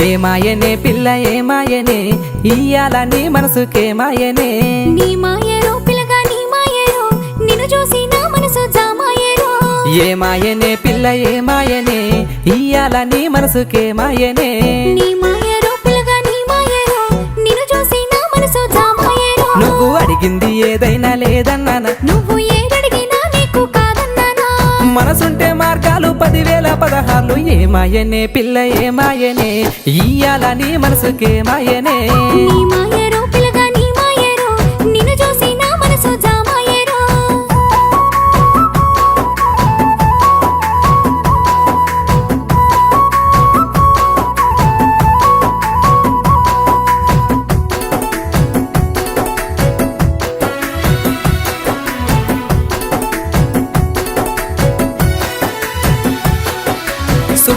ఏమాయనే పిల్ల ఏమాయనే ఇయ్యాల నీ మనసుకే మాయనే నీ మాయరో పిల్లగా నీ మాయరో నిన్ను చూసి నా మనసు జామాయరో ఏమాయనే పిల్ల ఏమాయనే ఇయ్యాల నీ మనసుకే మాయనే నీ మాయరో పిల్లగా నీ మాయరో నిన్ను చూసి నా మనసు జామాయరో నువ్వు అడిగింది ఏదైనా లేదన్నానా నువ్వు ఏదడిగినా నీకు కాదన్నానా మనసుంటే మార్గాలు 10,000 16 ఏమాయనే పిల్ల ఏమాయనే ఇయ్యాల నీ మనసుకే మాయనే నీ మాయ